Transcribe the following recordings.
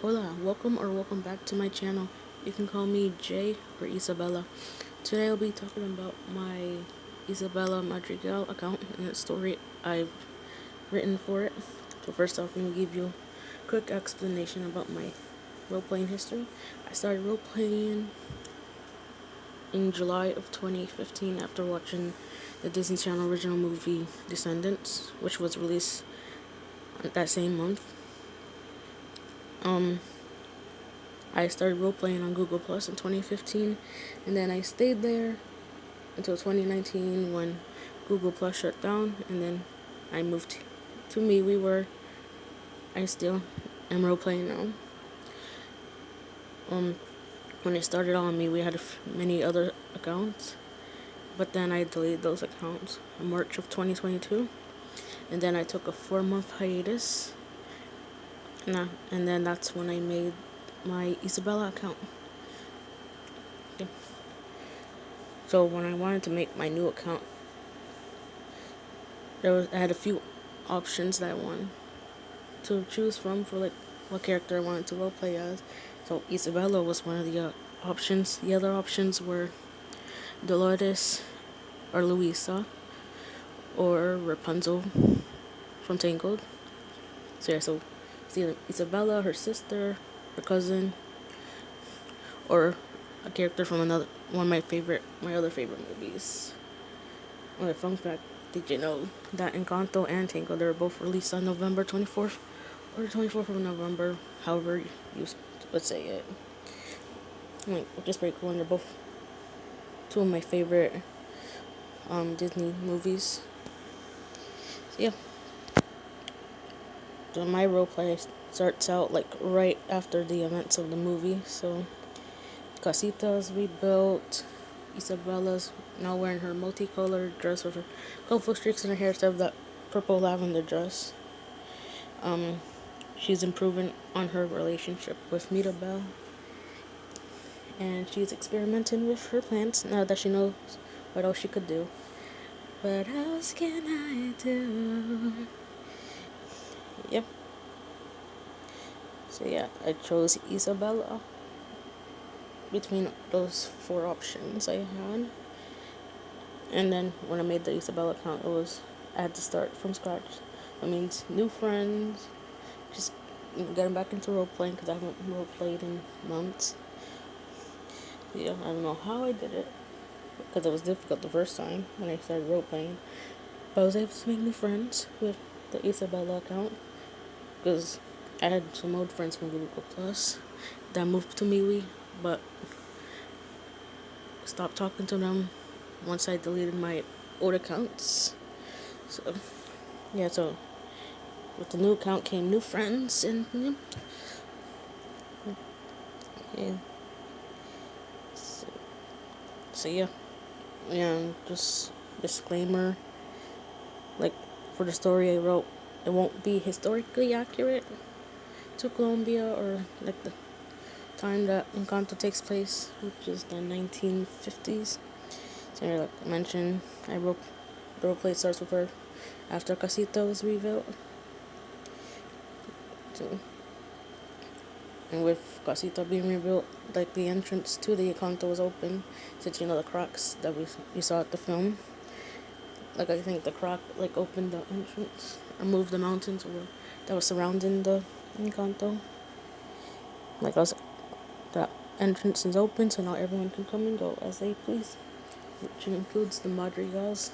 Hola, welcome back to my channel. You can call me Jay or Isabella. Today I'll be talking about my Isabela Madrigal account and the story I've written for it. So first off, let me give you a quick explanation about my role-playing history. I started role-playing in July of 2015 after watching the Disney Channel original movie Descendants, which was released that same month. I started role-playing on Google Plus in 2015, and then I stayed there until 2019 when Google Plus shut down, and then I moved to MeWe, where I still am role-playing now. When I started on MeWe, I had many other accounts, but then I deleted those accounts in March of 2022, and then I took a 4-month hiatus, and then that's when I made my Isabela account. Okay. So when I wanted to make my new account, I had a few options that I wanted to choose from for like what character I wanted to roleplay as. So Isabella was one of the options. The other options were Dolores or Luisa or Rapunzel from Tangled. So it's either Isabella, her sister, her cousin, or a character from one of my other favorite movies. A fun fact: did you know that Encanto and Tangled, they were both released on November 24th or 24th of November, however you would say it. Which is pretty cool, and they're both two of my favorite Disney movies. So yeah. So my roleplay starts out like right after the events of the movie. So Casita's rebuilt. Isabella's now wearing her multicolored dress with her colorful streaks in her hair instead of that purple lavender dress. She's improving on her relationship with Mirabel, and she's experimenting with her plants now that she knows what else she could do. What else can I do? Yep. So yeah, I chose Isabella between those 4 options I had. And then when I made the Isabella account, I had to start from scratch. That means new friends, just getting back into role playing because I haven't role played in months. Yeah, I don't know how I did it because it was difficult the first time when I started role playing. But I was able to make new friends with the Isabella account because I had some old friends from Google Plus that moved to MeWe, but stopped talking to them once I deleted my old accounts. So yeah, so with the new account came new friends, and yeah. So yeah, just disclaimer, like for the story I wrote, it won't be historically accurate to Colombia or like the time that Encanto takes place, which is the 1950s. So like I mentioned, the roleplay starts with her after Casita was rebuilt. So, and with Casita being rebuilt, like the entrance to the Encanto was open, since the cracks that we saw at the film. Like I think the crack like opened the entrance or moved the mountains that was surrounding the Encanto. Like that entrance is open, so now everyone can come and go as they please, which includes the Madrigals.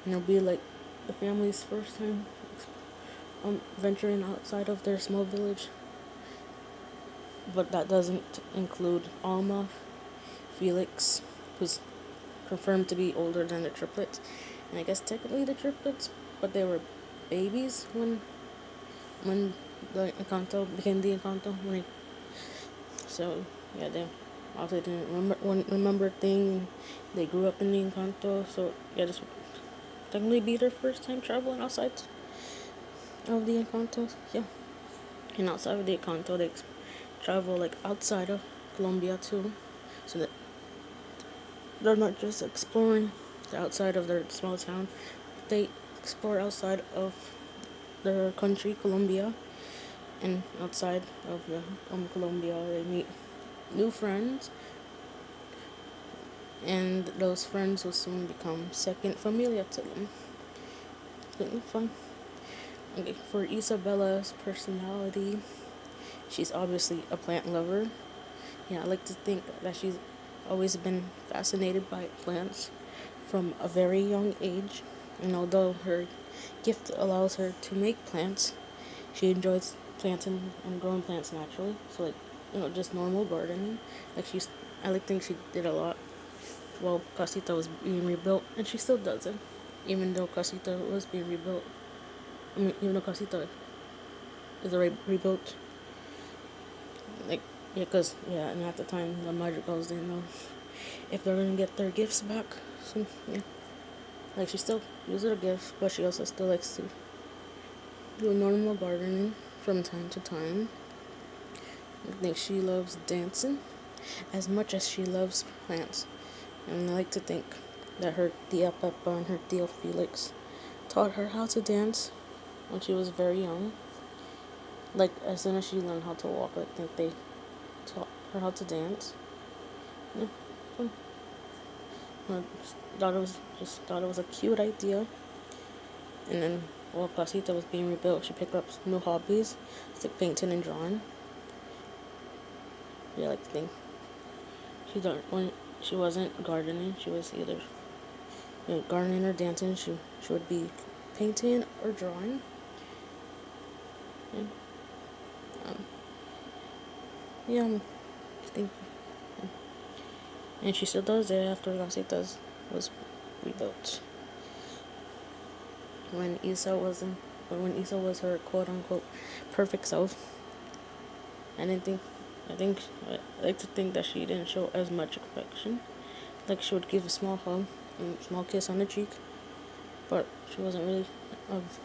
And it'll be like the family's first time venturing outside of their small village. But that doesn't include Alma, Felix, who's confirmed to be older than the triplets, and I guess technically the triplets, but they were babies when the Encanto became the Encanto. So yeah, they obviously didn't remember a thing. They grew up in the Encanto, so yeah, this would technically be their first time traveling outside of the Encanto. Yeah, and outside of the Encanto, they travel like outside of Colombia too, so that they're not just exploring the outside of their small town, they explore outside of their country, Colombia, and outside of Colombia, they meet new friends, and those friends will soon become second familia to them. It's fun. Okay, for Isabella's personality, she's obviously a plant lover. Yeah, I like to think that she's always been fascinated by plants from a very young age. And although her gift allows her to make plants, she enjoys planting and growing plants naturally. So just normal gardening. I like to think she did a lot while Casita was being rebuilt, and she still does it, even though Casita was being rebuilt. Even though Casita is already rebuilt. And at the time, the Madrigals didn't know if they're gonna get their gifts back. So, yeah. She still uses her gifts, but she also still likes to do normal gardening from time to time. I think she loves dancing as much as she loves plants. And I like to think that her Tia Peppa and her Tio Felix taught her how to dance when she was very young. As soon as she learned how to walk, I think they taught her how to dance. Yeah, fun. I thought it was a cute idea. And then while Casita was being rebuilt, she picked up new hobbies, like painting and drawing. Yeah, I like to think when she wasn't gardening, she was either gardening or dancing. She would be painting or drawing. I think, and she still does it after Casita was rebuilt. When Isa was her quote unquote perfect self, I like to think that she didn't show as much affection. She would give a small hug and a small kiss on the cheek, but she wasn't really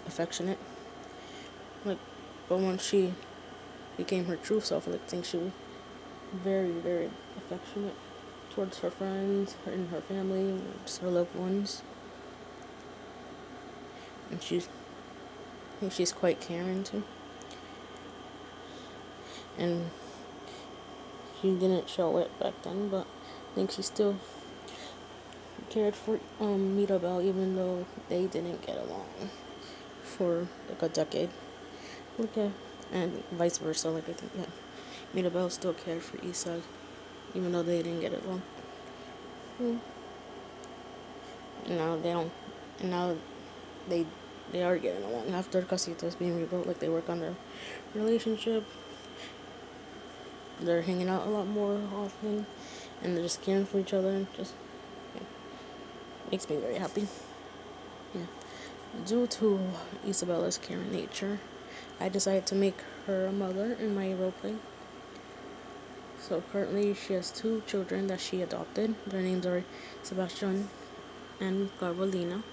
affectionate. But when she became her true self, I think she was very, very affectionate towards her friends and her family and just her loved ones. And I think she's quite caring too. And she didn't show it back then, but I think she still cared for Mirabel, even though they didn't get along for a decade. And vice versa. I think that Mirabel still cared for Isa, even though they didn't get along. And now they don't. And now they are getting along after Casita is being rebuilt. They work on their relationship. They're hanging out a lot more often, and they're just caring for each other. And just makes me very happy. Yeah. Due to Isabella's caring nature, I decided to make her a mother in my roleplay. So currently she has 2 children that she adopted. Their names are Sebastian and Carolina.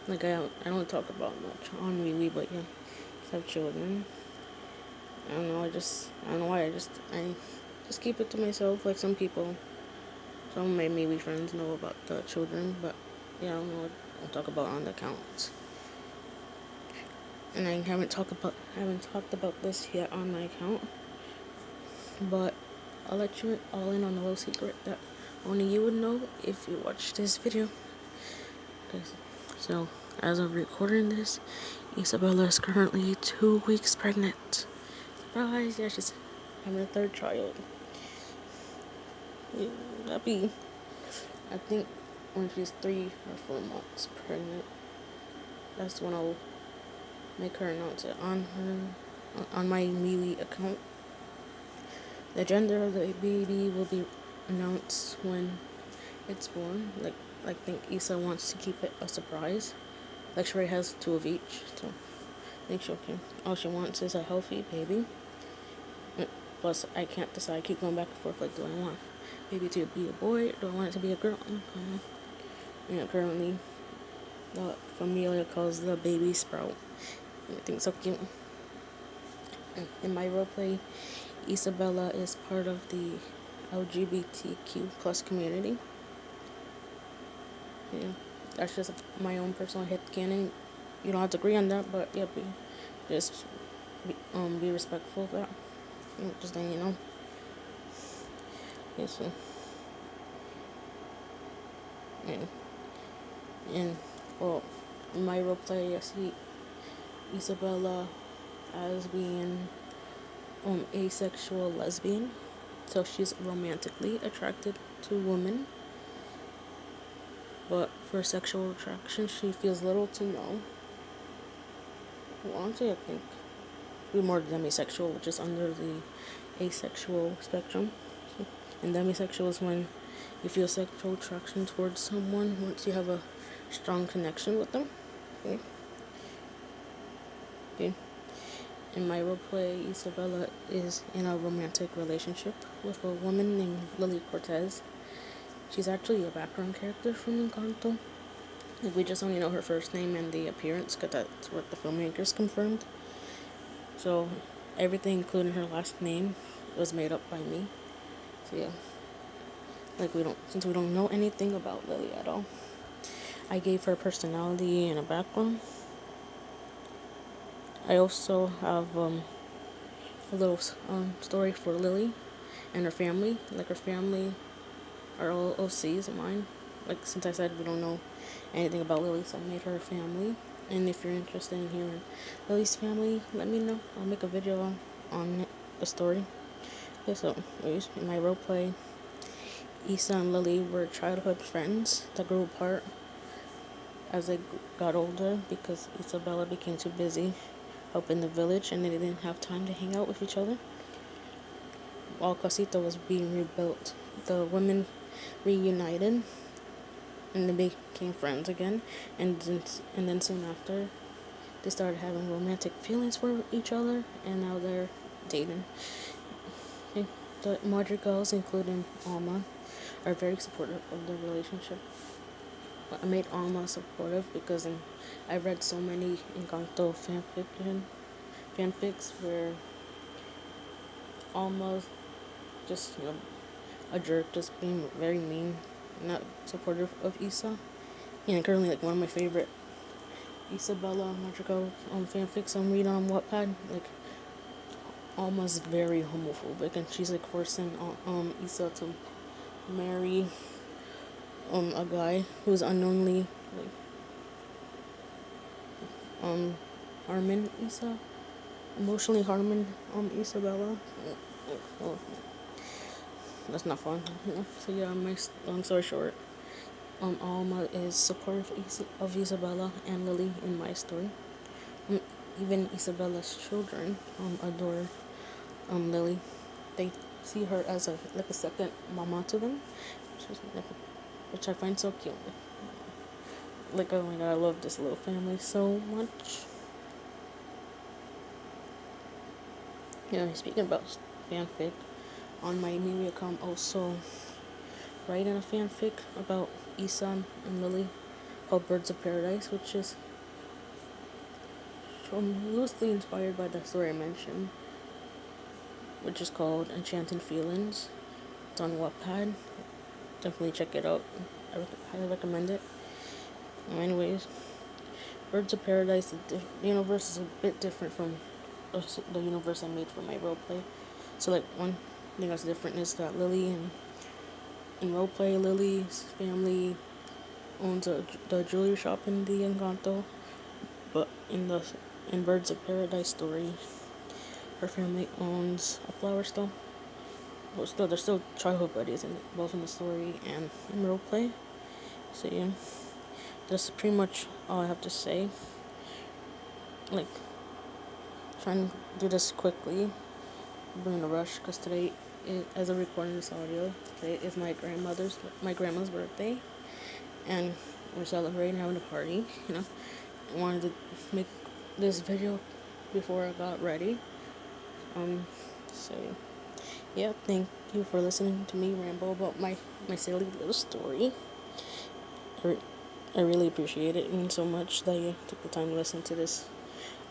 I don't talk about much on Wee, but yeah, I have children. I don't know why. I just keep it to myself. Some of my Wee friends know about the children, but yeah, I don't know. I don't talk about on the accounts. And I haven't talked about this yet on my account, but I'll let you all in on a little secret that only you would know if you watch this video. So, as of recording this, Isabella is currently 2 weeks pregnant. Surprise! Yeah, she's having a 3rd child. Yeah, I think when she's 3 or 4 months pregnant, that's when I'll make her announce it on my MeWe account. The gender of the baby will be announced when it's born. I think Isa wants to keep it a surprise. She already has 2 of each, so I think all she wants is a healthy baby. Plus, I can't decide. I keep going back and forth. Do I want baby to be a boy or do I want it to be a girl? Currently, the familia calls the baby Sprout. I think so cute. In my roleplay, Isabella is part of the LGBTQ plus community. Yeah, that's just my own personal headcanon. You don't have to agree on that, but yeah, just be respectful of that. Just letting you know. Yeah, so, and well, in my roleplay, I see Isabela as being asexual lesbian, so she's romantically attracted to women, but for sexual attraction, she feels little to no. Well, honestly, I think we're more demisexual, which is under the asexual spectrum. And demisexual is when you feel sexual attraction towards someone once you have a strong connection with them. Okay. In my roleplay, Isabela is in a romantic relationship with a woman named Lily Cortez. She's actually a background character from Encanto. We just only know her first name and the appearance, because that's what the filmmakers confirmed. So everything, including her last name, was made up by me. So yeah, since we don't know anything about Lily at all, I gave her personality and a background. I also have a little story for Lily and her family. Like, her family are all OCs of mine. Like, since I said we don't know anything about Lily, so I made her a family. And if you're interested in hearing Lily's family, let me know. I'll make a video on the story. Okay, so in my roleplay, Isa and Lily were childhood friends that grew apart as they got older because Isabela became too busy helping the village and they didn't have time to hang out with each other. While Casita was being rebuilt, the women reunited and they became friends again, and then soon after they started having romantic feelings for each other, and now they're dating. Okay. The Madrigals, including Alma, are very supportive of their relationship. I made Alma supportive because I read so many Encanto fanfics where Alma's just, a jerk, just being very mean, not supportive of Isa. And currently, like, one of my favorite Isabela Madrigal fanfics I'm reading on Wattpad, like, Alma's very homophobic, and she's like forcing Isa to marry a guy who's unknowingly harming Isa, emotionally harming Isabela. Oh, that's not fun. So yeah, long story short, Alma is supportive of Isabela and Lily in my story. Even Isabela's children adore Lily. They see her as a second mama to them, which I find so cute. Like, oh my god, I love this little family so much. Yeah, speaking about fanfic, on my media account also writing a fanfic about Isan and Lily called Birds of Paradise, which is loosely inspired by the story I mentioned, which is called Enchanted Feelings. It's on Wattpad. Definitely check it out. I highly recommend it. Anyways, Birds of Paradise, the universe is a bit different from the universe I made for my roleplay. So, like, one thing that's different is that Lily in roleplay, Lily's family owns the jewelry shop in the Encanto, but in Birds of Paradise story, her family owns a flower store. But still, they're still childhood buddies, both in the story and in roleplay. So yeah, that's pretty much all I have to say. Like, trying to do this quickly. I'm in a rush because today, as I'm recording this audio, today is my grandma's birthday, and we're celebrating, having a party. I wanted to make this video before I got ready. So yeah, thank you for listening to me ramble about my silly little story. I really appreciate it. It means so much that you took the time to listen to this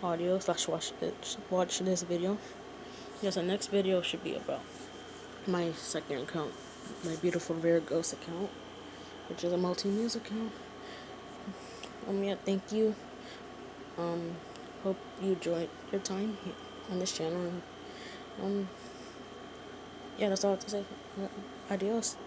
audio / watch this video. Yes, the next video should be about my second account, my beautiful rare ghost account, which is a multi-news account. Yeah, thank you. Hope you enjoyed your time on this channel. Um, yeah, that's all I have to say. Adios.